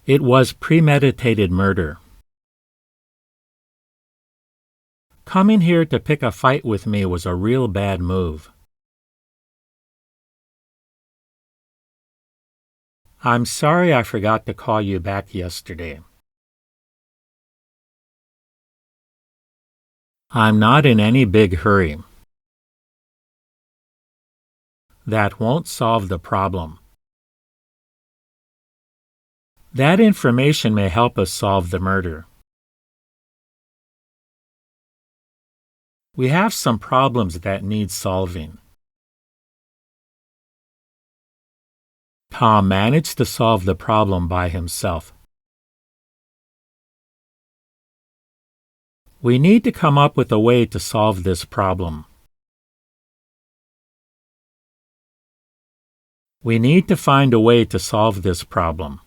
It was premeditated murder. Coming here to pick a fight with me was a real bad move. I'm sorry I forgot to call you back yesterday. I'm not in any big hurry. That won't solve the problem. That information may help us solve the murder. We have some problems that need solving. Tom managed to solve the problem by himself. We need to come up with a way to solve this problem. We need to find a way to solve this problem.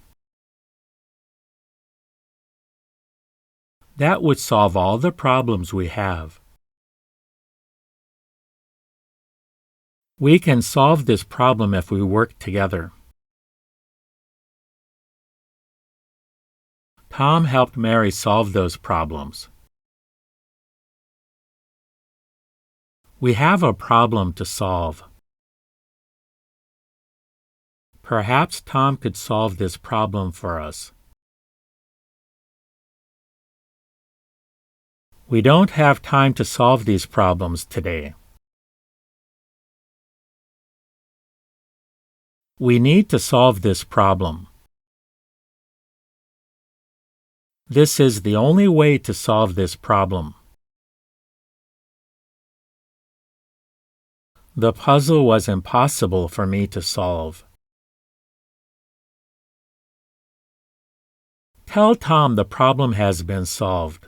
That would solve all the problems we have. We can solve this problem if we work together. Tom helped Mary solve those problems. We have a problem to solve. Perhaps Tom could solve this problem for us. We don't have time to solve these problems today. We need to solve this problem. This is the only way to solve this problem. The puzzle was impossible for me to solve. Tell Tom the problem has been solved.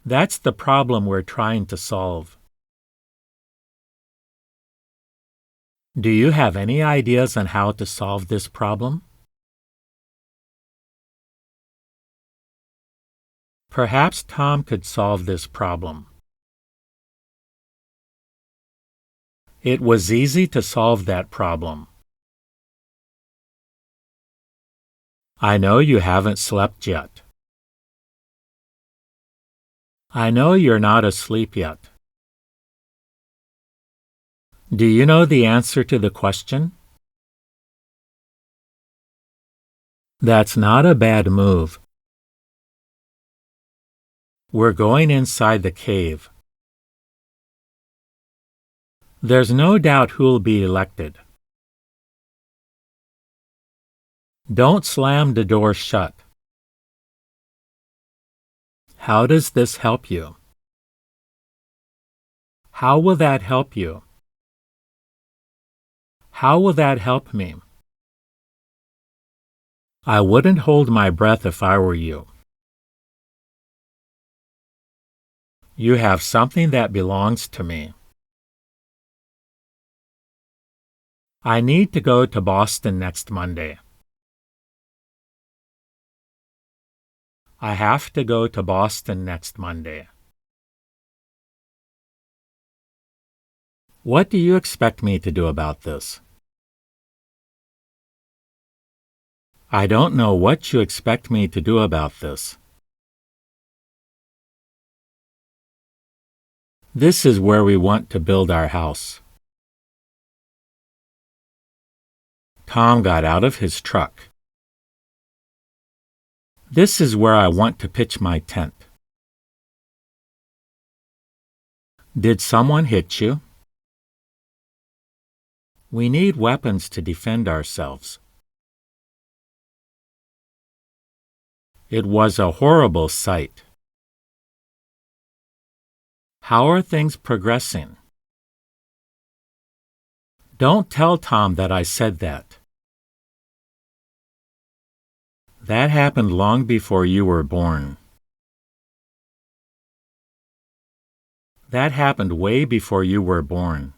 That's the problem we're trying to solve. Do you have any ideas on how to solve this problem? Perhaps Tom could solve this problem. It was easy to solve that problem. I know you haven't slept yet. I know you're not asleep yet. Do you know the answer to the question? That's not a bad move. We're going inside the cave. There's no doubt who'll be elected. Don't slam the door shut. How does this help you? How will that help you? How will that help me? I wouldn't hold my breath if I were you. You have something that belongs to me. I need to go to Boston next Monday. I have to go to Boston next Monday. What do you expect me to do about this? I don't know what you expect me to do about this. This is where we want to build our house. Tom got out of his truck. This is where I want to pitch my tent. Did someone hit you? We need weapons to defend ourselves. It was a horrible sight. How are things progressing? Don't tell Tom that I said that. That happened long before you were born. That happened way before you were born.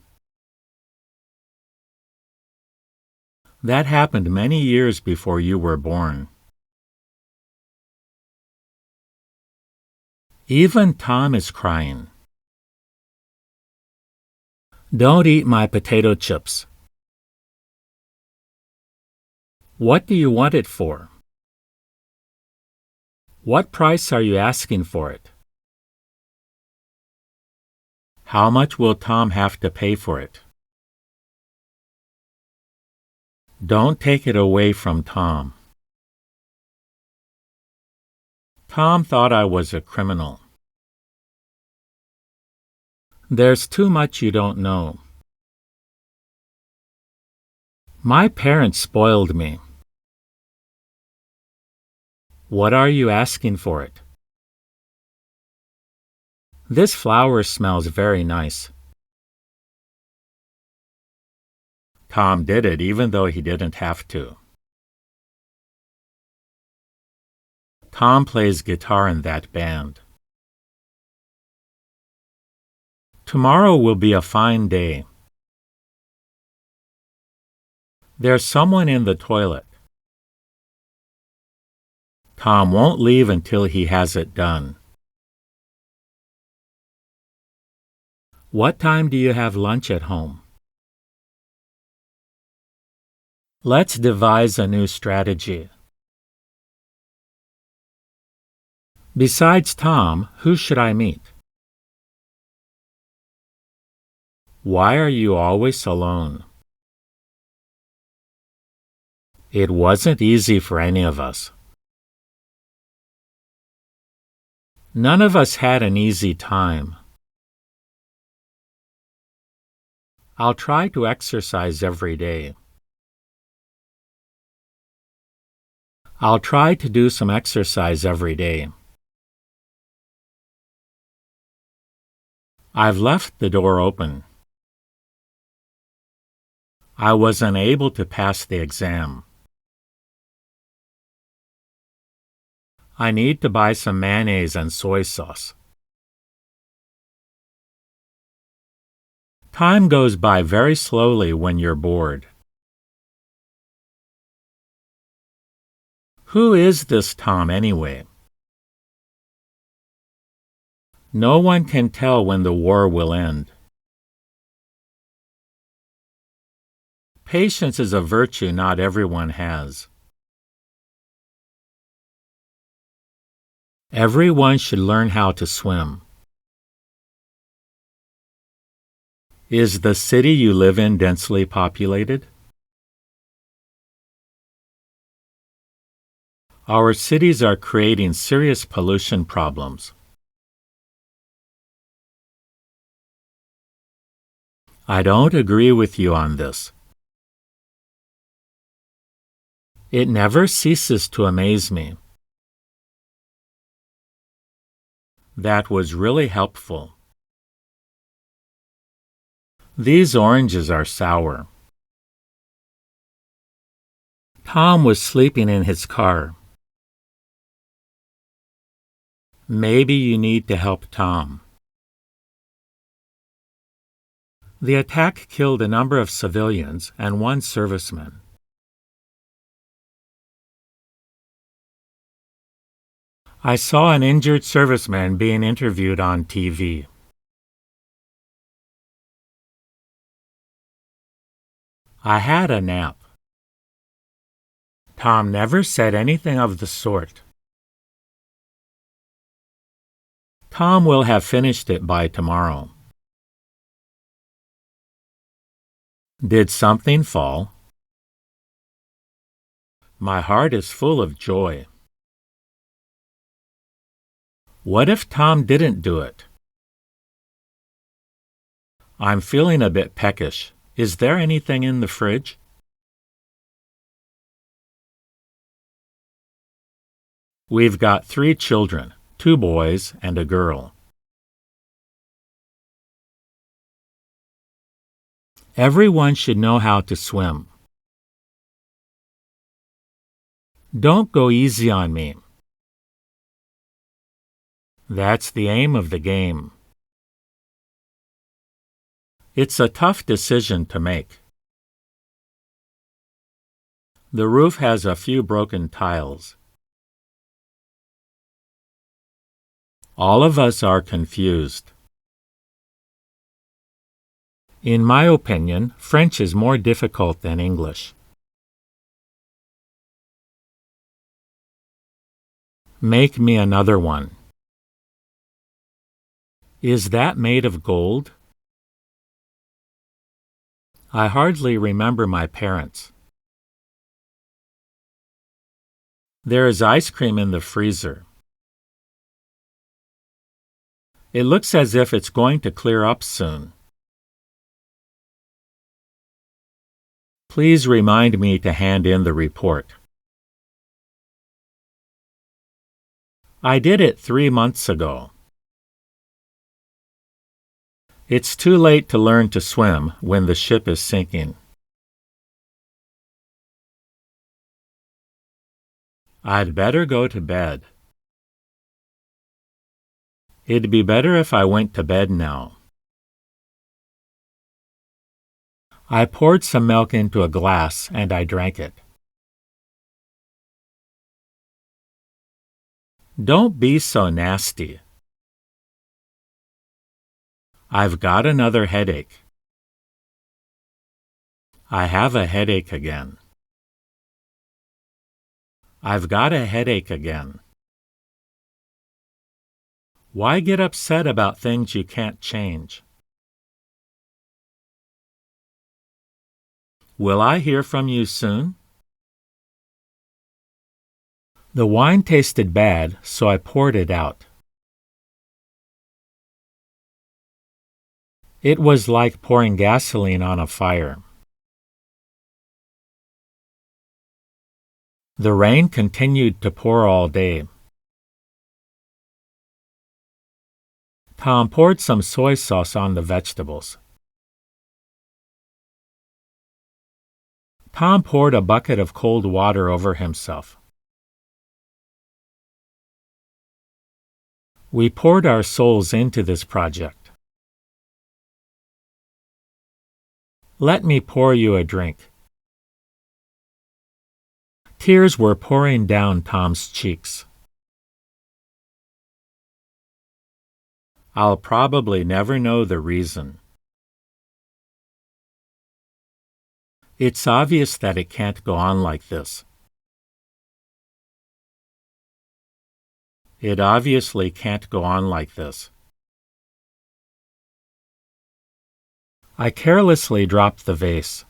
That happened many years before you were born. Even Tom is crying. Don't eat my potato chips. What do you want it for? What price are you asking for it? How much will Tom have to pay for it? Don't take it away from Tom. Tom thought I was a criminal. There's too much you don't know. My parents spoiled me. What are you asking for it? This flower smells very nice. Tom did it even though he didn't have to. Tom plays guitar in that band. Tomorrow will be a fine day. There's someone in the toilet. Tom won't leave until he has it done. What time do you have lunch at home? Let's devise a new strategy. Besides Tom, who should I meet? Why are you always alone? It wasn't easy for any of us. None of us had an easy time. I'll try to exercise every day. I'll try to do some exercise every day. I've left the door open. I was unable to pass the exam. I need to buy some mayonnaise and soy sauce. Time goes by very slowly when you're bored. Who is this Tom anyway? No one can tell when the war will end. Patience is a virtue not everyone has. Everyone should learn how to swim. Is the city you live in densely populated? Our cities are creating serious pollution problems. I don't agree with you on this. It never ceases to amaze me. That was really helpful. These oranges are sour. Tom was sleeping in his car. Maybe you need to help Tom. The attack killed a number of civilians and one serviceman. I saw an injured serviceman being interviewed on TV. I had a nap. Tom never said anything of the sort. Tom will have finished it by tomorrow. Did something fall? My heart is full of joy. What if Tom didn't do it? I'm feeling a bit peckish. Is there anything in the fridge? We've got 3 children, 2 boys and a girl. Everyone should know how to swim. Don't go easy on me. That's the aim of the game. It's a tough decision to make. The roof has a few broken tiles. All of us are confused. In my opinion, French is more difficult than English. Make me another one. Is that made of gold? I hardly remember my parents. There is ice cream in the freezer. It looks as if it's going to clear up soon. Please remind me to hand in the report. I did it 3 months ago. It's too late to learn to swim when the ship is sinking. I'd better go to bed. It'd be better if I went to bed now. I poured some milk into a glass and I drank it. Don't be so nasty. I've got another headache. I have a headache again. I've got a headache again. Why get upset about things you can't change? Will I hear from you soon? The wine tasted bad, so I poured it out. It was like pouring gasoline on a fire. The rain continued to pour all day. Tom poured some soy sauce on the vegetables. Tom poured a bucket of cold water over himself. We poured our souls into this project. Let me pour you a drink. Tears were pouring down Tom's cheeks. I'll probably never know the reason. It's obvious that it can't go on like this. It obviously can't go on like this. I carelessly dropped the vase.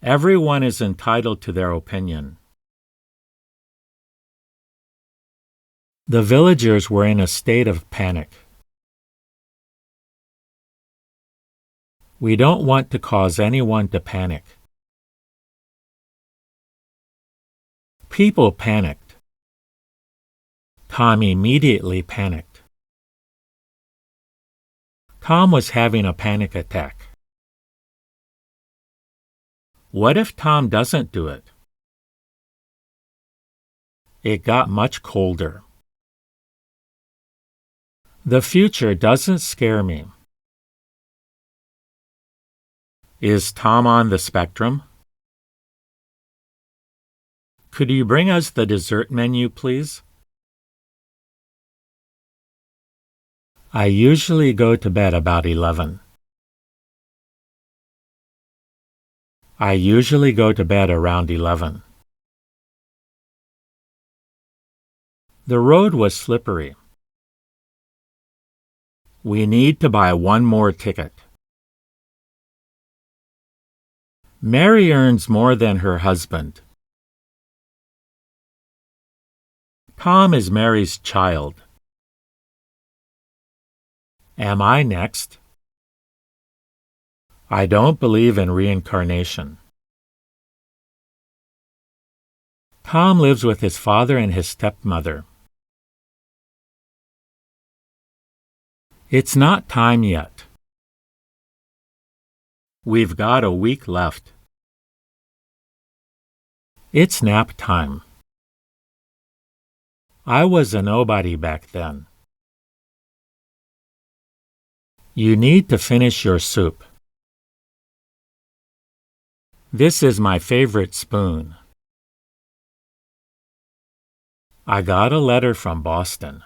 Everyone is entitled to their opinion. The villagers were in a state of panic. We don't want to cause anyone to panic. People panicked. Tom immediately panicked. Tom was having a panic attack. What if Tom doesn't do it? It got much colder. The future doesn't scare me. Is Tom on the spectrum? Could you bring us the dessert menu, please? I usually go to bed about 11. I usually go to bed around 11. The road was slippery. We need to buy one more ticket. Mary earns more than her husband. Tom is Mary's child. Am I next? I don't believe in reincarnation. Tom lives with his father and his stepmother. It's not time yet. We've got a week left. It's nap time. I was a nobody back then. You need to finish your soup. This is my favorite spoon. I got a letter from Boston.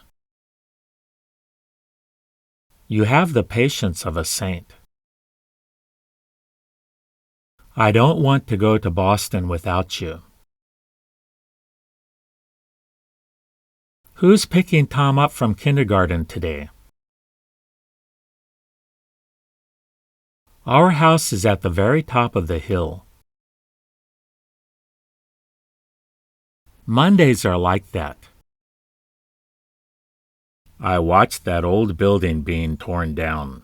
You have the patience of a saint. I don't want to go to Boston without you. Who's picking Tom up from kindergarten today? Our house is at the very top of the hill. Mondays are like that. I watched that old building being torn down.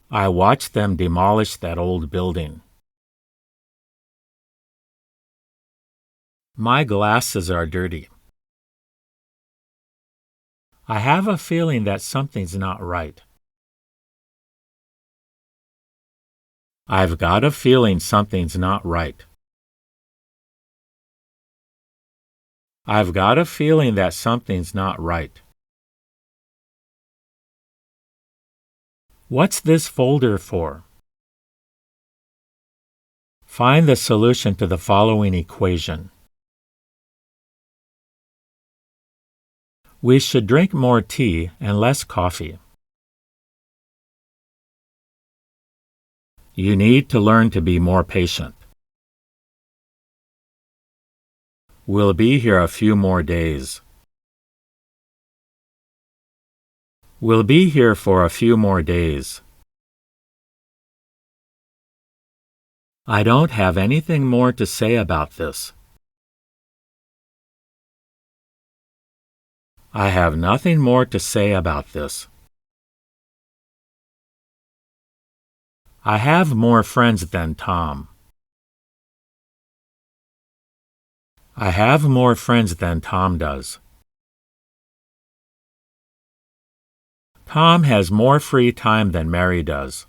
I watched them demolish that old building. My glasses are dirty. I have a feeling that something's not right. I've got a feeling something's not right. I've got a feeling that something's not right. What's this folder for? Find the solution to the following equation. We should drink more tea and less coffee. You need to learn to be more patient. We'll be here a few more days. We'll be here for a few more days. I don't have anything more to say about this. I have nothing more to say about this. I have more friends than Tom. I have more friends than Tom does. Tom has more free time than Mary does.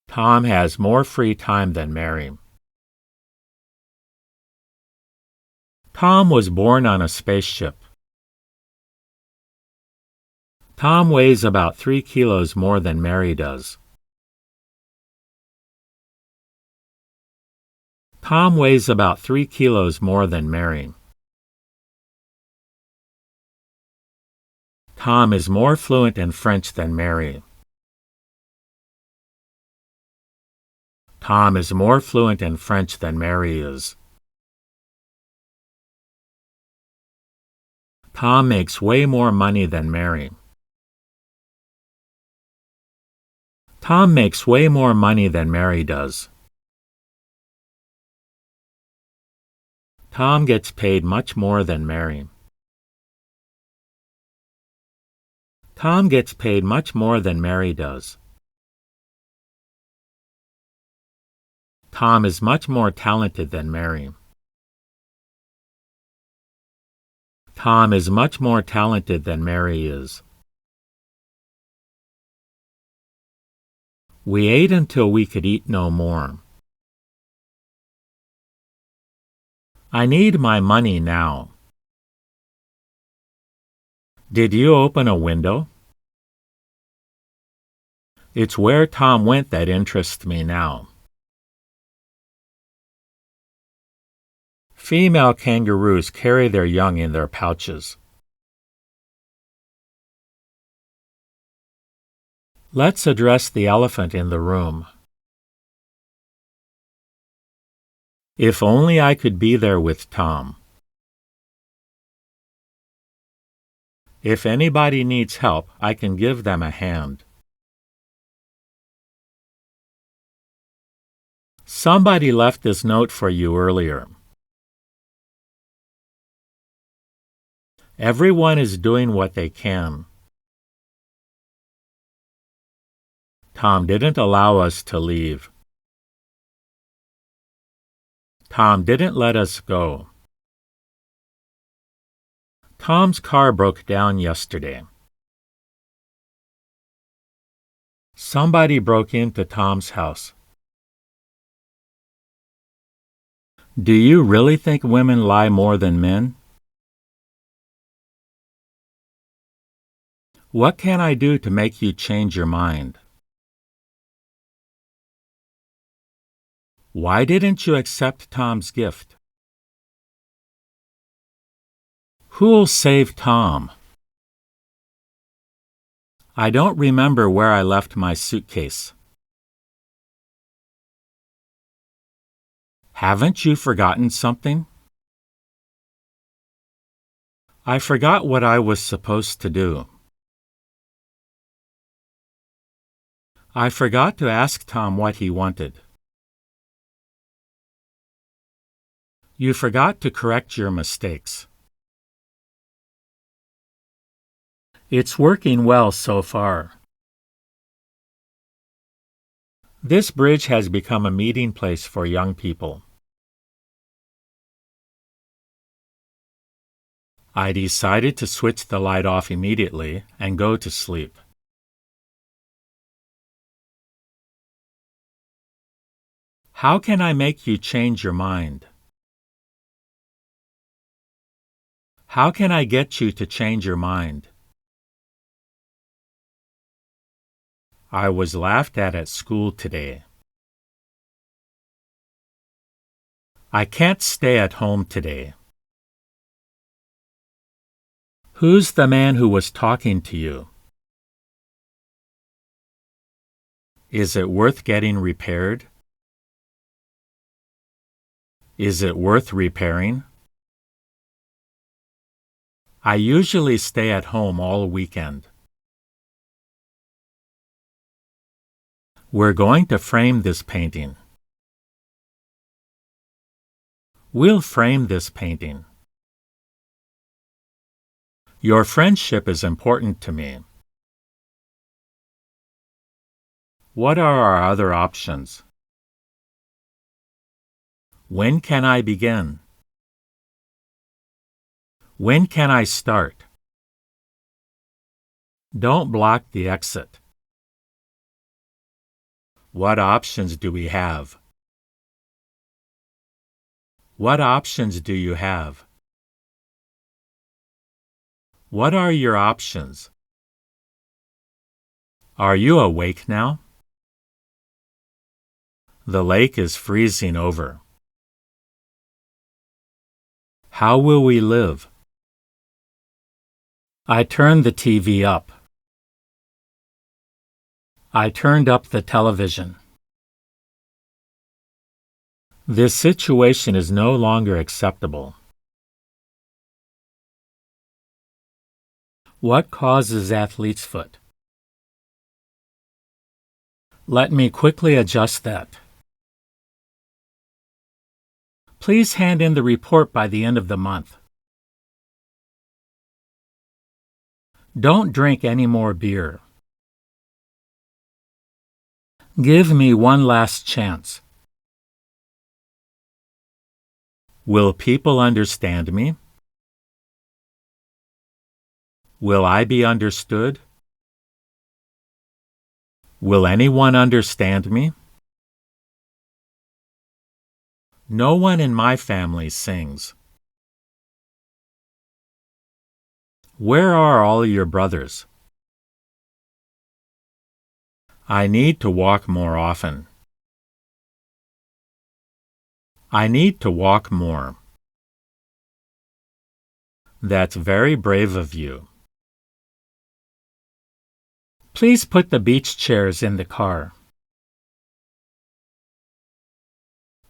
Tom has more free time than Mary. Tom was born on a spaceship. Tom weighs about 3 kilos more than Mary does. Tom weighs about 3 kilos more than Mary. Tom is more fluent in French than Mary. Tom is more fluent in French than Mary is. Tom makes way more money than Mary. Tom makes way more money than Mary does. Tom gets paid much more than Mary. Tom gets paid much more than Mary does. Tom is much more talented than Mary. Tom is much more talented than Mary is. We ate until we could eat no more. I need my money now. Did you open a window? It's where Tom went that interests me now. Female kangaroos carry their young in their pouches. Let's address the elephant in the room. If only I could be there with Tom. If anybody needs help, I can give them a hand. Somebody left this note for you earlier. Everyone is doing what they can. Tom didn't allow us to leave. Tom didn't let us go. Tom's car broke down yesterday. Somebody broke into Tom's house. Do you really think women lie more than men? What can I do to make you change your mind? Why didn't you accept Tom's gift? Who'll save Tom? I don't remember where I left my suitcase. Haven't you forgotten something? I forgot what I was supposed to do. I forgot to ask Tom what he wanted. You forgot to correct your mistakes. It's working well so far. This bridge has become a meeting place for young people. I decided to switch the light off immediately and go to sleep. How can I make you change your mind? How can I get you to change your mind? I was laughed at school today. I can't stay at home today. Who's the man who was talking to you? Is it worth getting repaired? Is it worth repairing? I usually stay at home all weekend. We're going to frame this painting. We'll frame this painting. Your friendship is important to me. What are our other options? When can I begin? When can I start? Don't block the exit. What options do we have? What options do you have? What are your options? Are you awake now? The lake is freezing over. How will we live? I turned the TV up. I turned up the television. This situation is no longer acceptable. What causes athlete's foot? Let me quickly adjust that. Please hand in the report by the end of the month. Don't drink any more beer. Give me one last chance. Will people understand me? Will I be understood? Will anyone understand me? No one in my family sings. Where are all your brothers? I need to walk more often. I need to walk more. That's very brave of you. Please put the beach chairs in the car.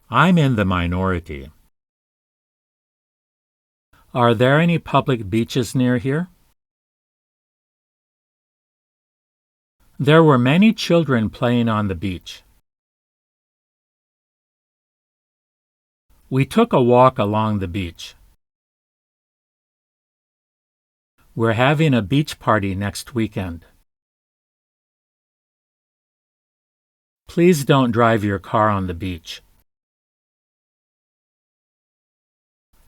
I'm in the minority. Are there any public beaches near here? There were many children playing on the beach. We took a walk along the beach. We're having a beach party next weekend. Please don't drive your car on the beach.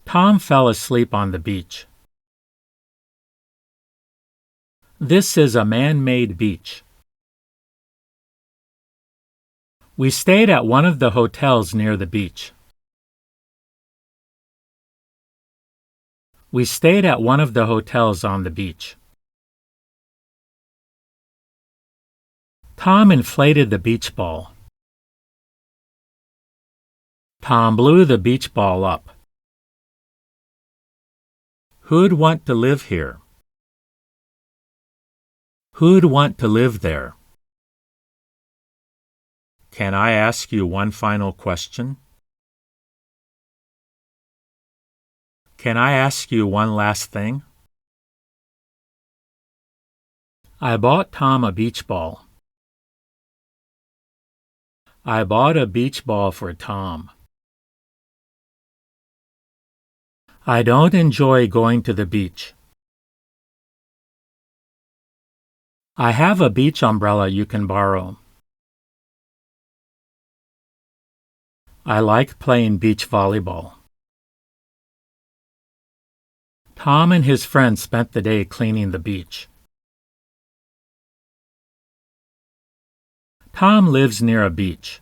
Tom fell asleep on the beach. This is a man-made beach. We stayed at one of the hotels near the beach. We stayed at one of the hotels on the beach. Tom inflated the beach ball. Tom blew the beach ball up. Who'd want to live here? Who'd want to live there? Can I ask you one final question? Can I ask you one last thing? I bought Tom a beach ball. I bought a beach ball for Tom. I don't enjoy going to the beach. I have a beach umbrella you can borrow. I like playing beach volleyball. Tom and his friends spent the day cleaning the beach. Tom lives near a beach.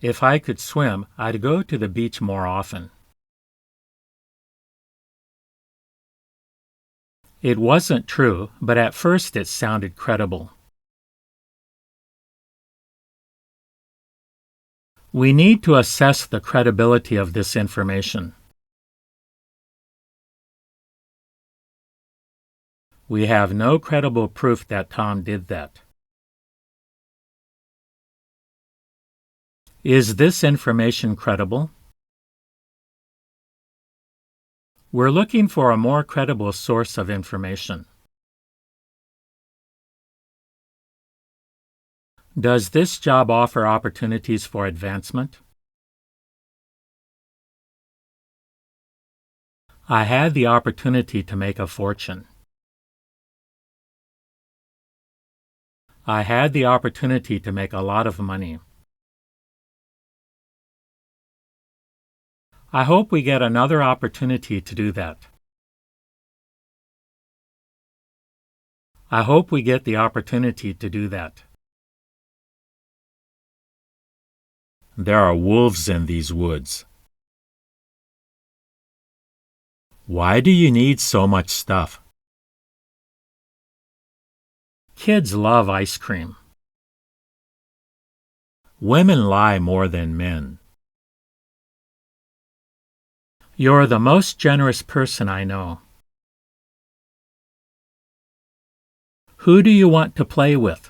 If I could swim, I'd go to the beach more often. It wasn't true, but at first it sounded credible. We need to assess the credibility of this information. We have no credible proof that Tom did that. Is this information credible? We're looking for a more credible source of information. Does this job offer opportunities for advancement? I had the opportunity to make a fortune. I had the opportunity to make a lot of money. I hope we get another opportunity to do that. I hope we get the opportunity to do that. There are wolves in these woods. Why do you need so much stuff? Kids love ice cream. Women lie more than men. You're the most generous person I know. Who do you want to play with?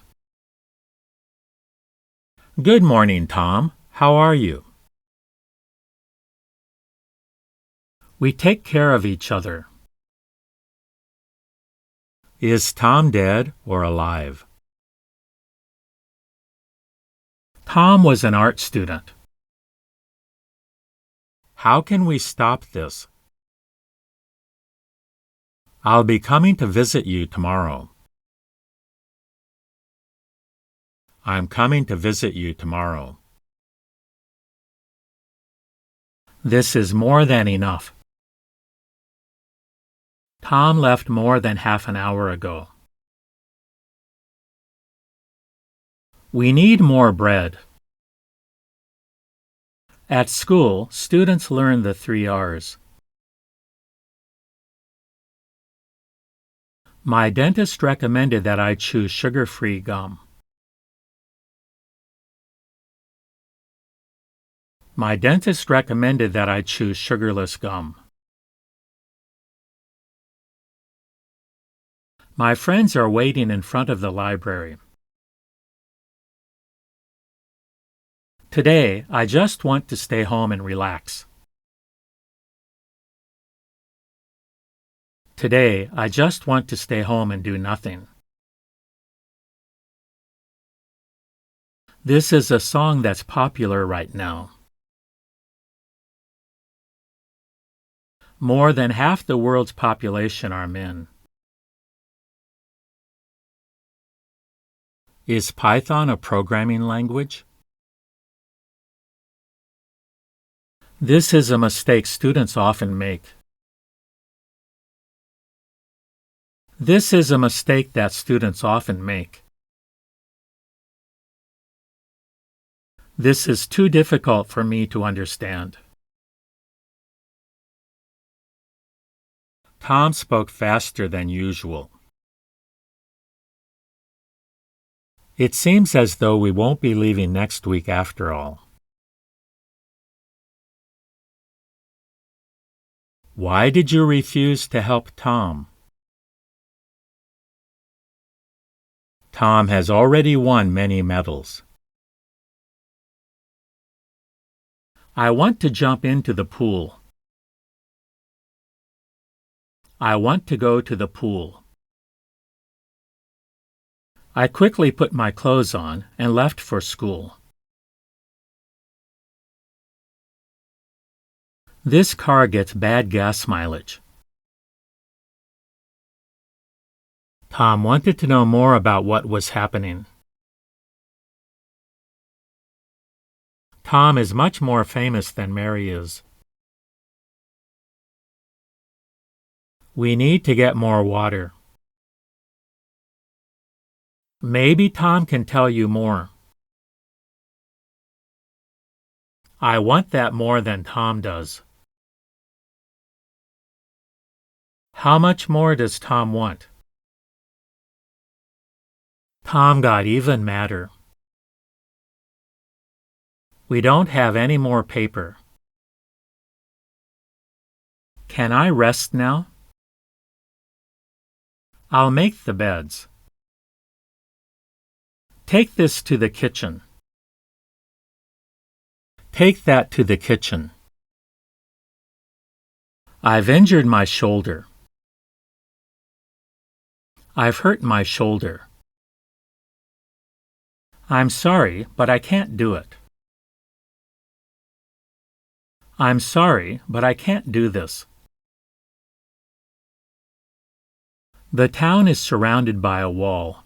Good morning, Tom. How are you? We take care of each other. Is Tom dead or alive? Tom was an art student. How can we stop this? I'll be coming to visit you tomorrow. I'm coming to visit you tomorrow. This is more than enough. Tom left more than half an hour ago. We need more bread. At school, students learn the 3 R's. My dentist recommended that I choose sugar-free gum. My dentist recommended that I choose sugarless gum. My friends are waiting in front of the library. Today, I just want to stay home and relax. Today, I just want to stay home and do nothing. This is a song that's popular right now. More than half the world's population are men. Is Python a programming language? This is a mistake students often make. This is a mistake that students often make. This is too difficult for me to understand. Tom spoke faster than usual. It seems as though we won't be leaving next week after all. Why did you refuse to help Tom? Tom has already won many medals. I want to jump into the pool. I want to go to the pool. I quickly put my clothes on and left for school. This car gets bad gas mileage. Tom wanted to know more about what was happening. Tom is much more famous than Mary is. We need to get more water. Maybe Tom can tell you more. I want that more than Tom does. How much more does Tom want? Tom got even madder. We don't have any more paper. Can I rest now? I'll make the beds. Take this to the kitchen. Take that to the kitchen. I've injured my shoulder. I've hurt my shoulder. I'm sorry, but I can't do it. I'm sorry, but I can't do this. The town is surrounded by a wall.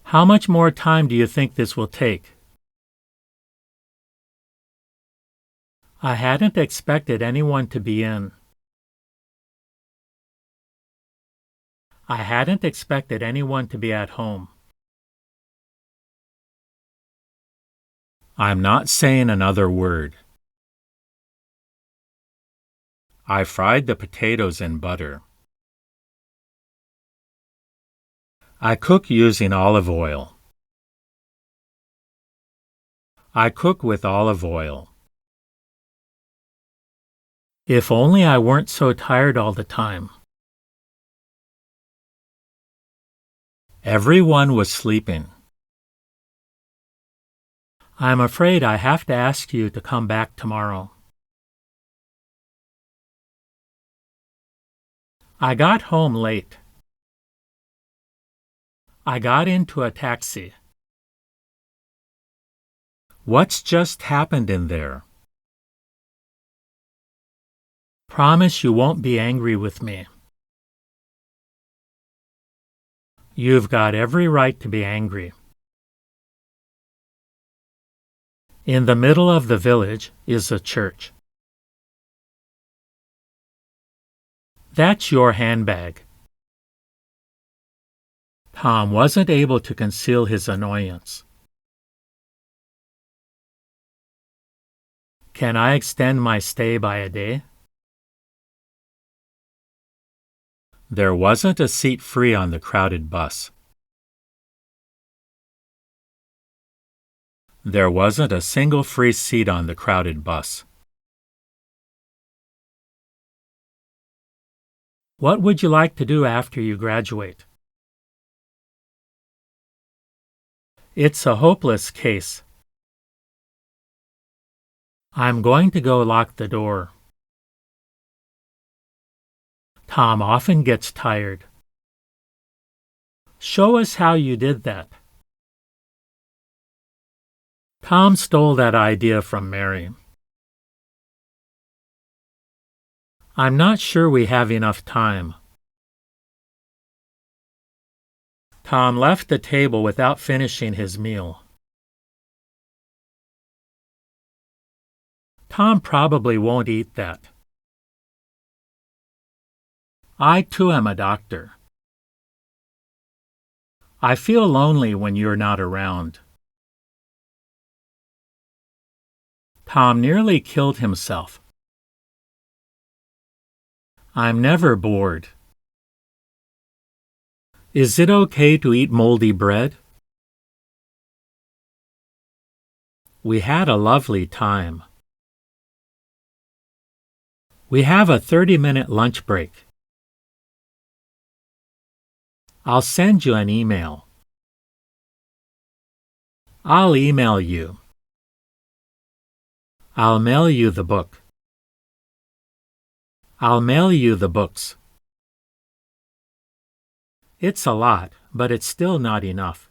How much more time do you think this will take? I hadn't expected anyone to be in. I hadn't expected anyone to be at home. I'm not saying another word. I fried the potatoes in butter. I cook using olive oil. I cook with olive oil. If only I weren't so tired all the time. Everyone was sleeping. I'm afraid I have to ask you to come back tomorrow. I got home late. I got into a taxi. What's just happened in there? Promise you won't be angry with me. You've got every right to be angry. In the middle of the village is a church. That's your handbag. Tom wasn't able to conceal his annoyance. Can I extend my stay by a day? There wasn't a seat free on the crowded bus. There wasn't a single free seat on the crowded bus. What would you like to do after you graduate? It's a hopeless case. I'm going to go lock the door. Tom often gets tired. Show us how you did that. Tom stole that idea from Mary. I'm not sure we have enough time. Tom left the table without finishing his meal. Tom probably won't eat that. I too am a doctor. I feel lonely when you're not around. Tom nearly killed himself. I'm never bored. Is it okay to eat moldy bread? We had a lovely time. We have a 30-minute lunch break. I'll send you an email. I'll email you. I'll mail you the book. I'll mail you the books. It's a lot, but it's still not enough.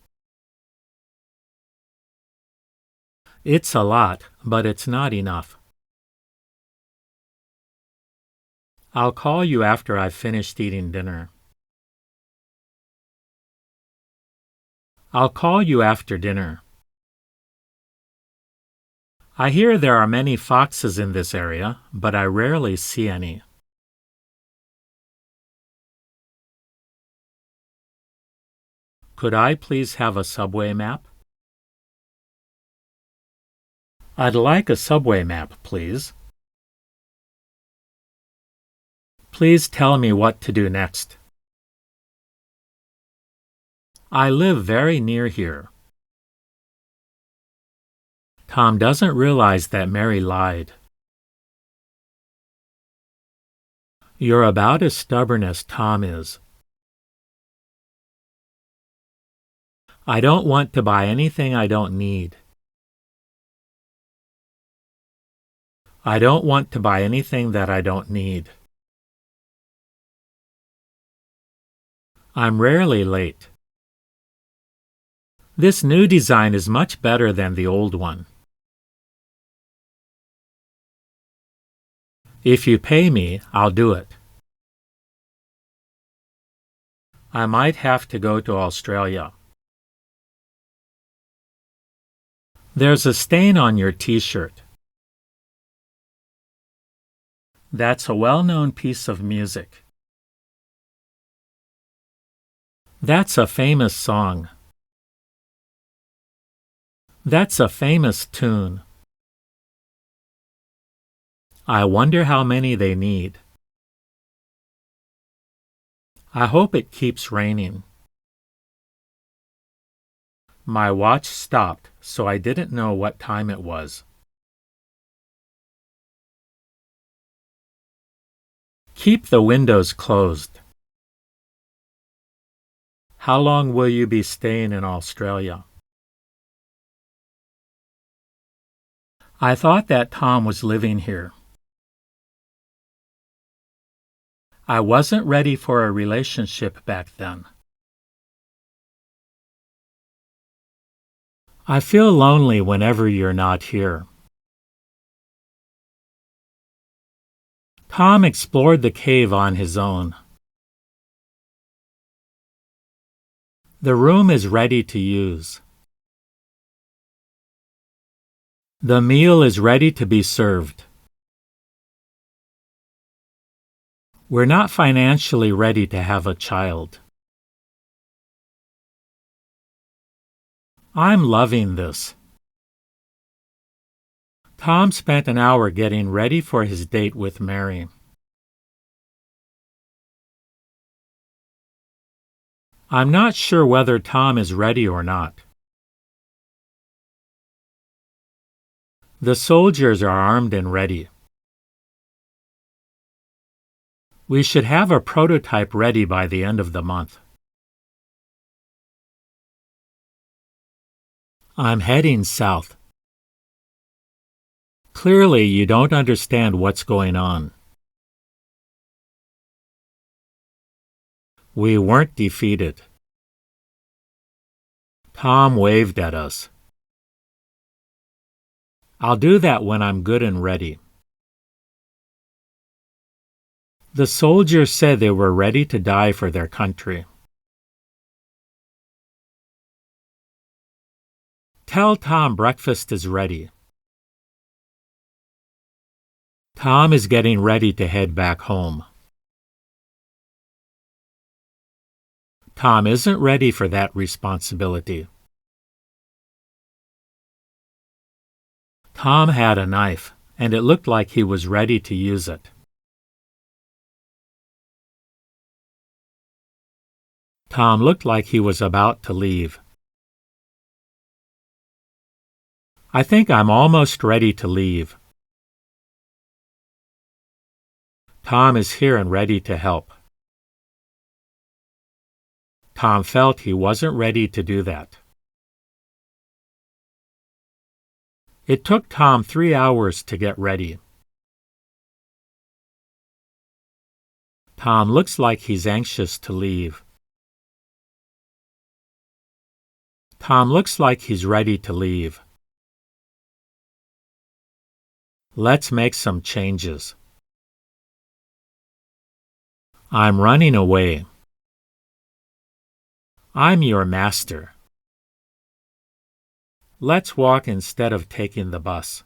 It's a lot, but it's not enough. I'll call you after I've finished eating dinner. I'll call you after dinner. I hear there are many foxes in this area, but I rarely see any. Could I please have a subway map? I'd like a subway map, please. Please tell me what to do next. I live very near here. Tom doesn't realize that Mary lied. You're about as stubborn as Tom is. I don't want to buy anything I don't need. I don't want to buy anything that I don't need. I'm rarely late. This new design is much better than the old one. If you pay me, I'll do it. I might have to go to Australia. There's a stain on your t-shirt. That's a well-known piece of music. That's a famous song. That's a famous tune. I wonder how many they need. I hope it keeps raining. My watch stopped, so I didn't know what time it was. Keep the windows closed. How long will you be staying in Australia? I thought that Tom was living here. I wasn't ready for a relationship back then. I feel lonely whenever you're not here. Tom explored the cave on his own. The room is ready to use. The meal is ready to be served. We're not financially ready to have a child. I'm loving this. Tom spent an hour getting ready for his date with Mary. I'm not sure whether Tom is ready or not. The soldiers are armed and ready. We should have a prototype ready by the end of the month. I'm heading south. Clearly, you don't understand what's going on. We weren't defeated. Tom waved at us. I'll do that when I'm good and ready. The soldiers said they were ready to die for their country. Tell Tom breakfast is ready. Tom is getting ready to head back home. Tom isn't ready for that responsibility. Tom had a knife, and it looked like he was ready to use it. Tom looked like he was about to leave. I think I'm almost ready to leave. Tom is here and ready to help. Tom felt he wasn't ready to do that. It took Tom 3 hours to get ready. Tom looks like he's anxious to leave. Tom looks like he's ready to leave. Let's make some changes. I'm running away. I'm your master. Let's walk instead of taking the bus.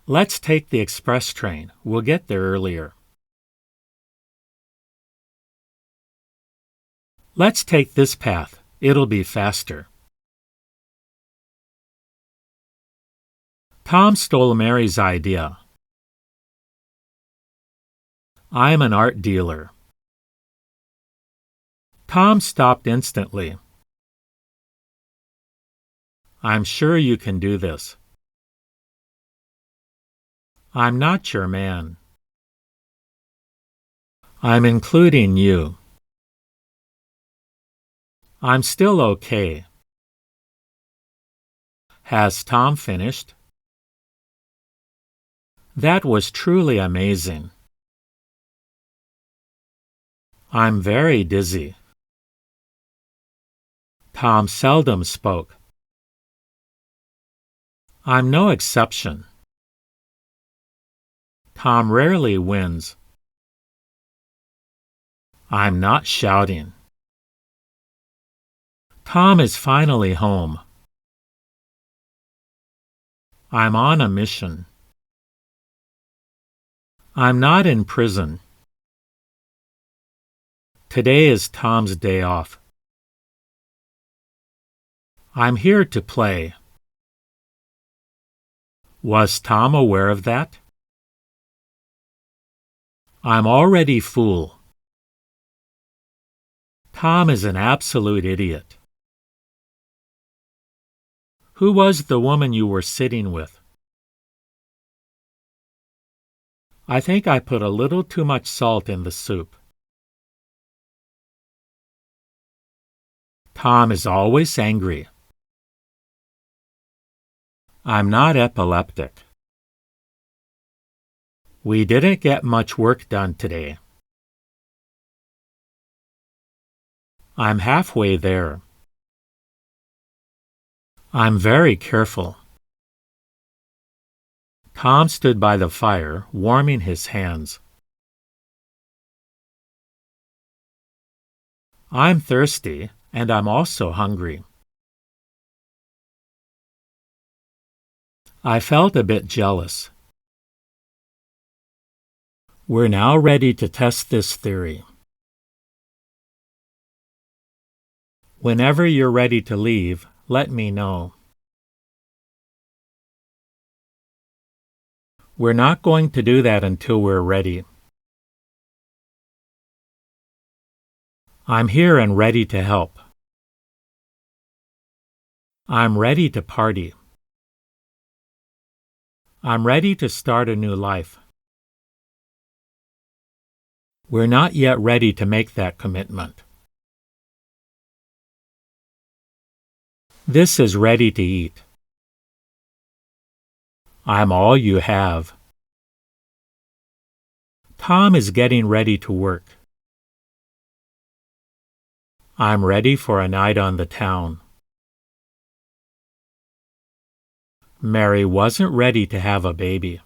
Let's take the express train. We'll get there earlier. Let's take this path. It'll be faster. Tom stole Mary's idea. I'm an art dealer. Tom stopped instantly. I'm sure you can do this. I'm not your man. I'm including you. I'm still okay. Has Tom finished? That was truly amazing. I'm very dizzy. Tom seldom spoke. I'm no exception. Tom rarely wins. I'm not shouting. Tom is finally home. I'm on a mission. I'm not in prison. Today is Tom's day off. I'm here to play. Was Tom aware of that? I'm already full. Tom is an absolute idiot. Who was the woman you were sitting with? I think I put a little too much salt in the soup. Tom is always angry. I'm not epileptic. We didn't get much work done today. I'm halfway there. I'm very careful. Tom stood by the fire, warming his hands. I'm thirsty, and I'm also hungry. I felt a bit jealous. We're now ready to test this theory. Whenever you're ready to leave, let me know. We're not going to do that until we're ready. I'm here and ready to help. I'm ready to party. I'm ready to start a new life. We're not yet ready to make that commitment. This is ready to eat. I'm all you have. Tom is getting ready to work. I'm ready for a night on the town. Mary wasn't ready to have a baby.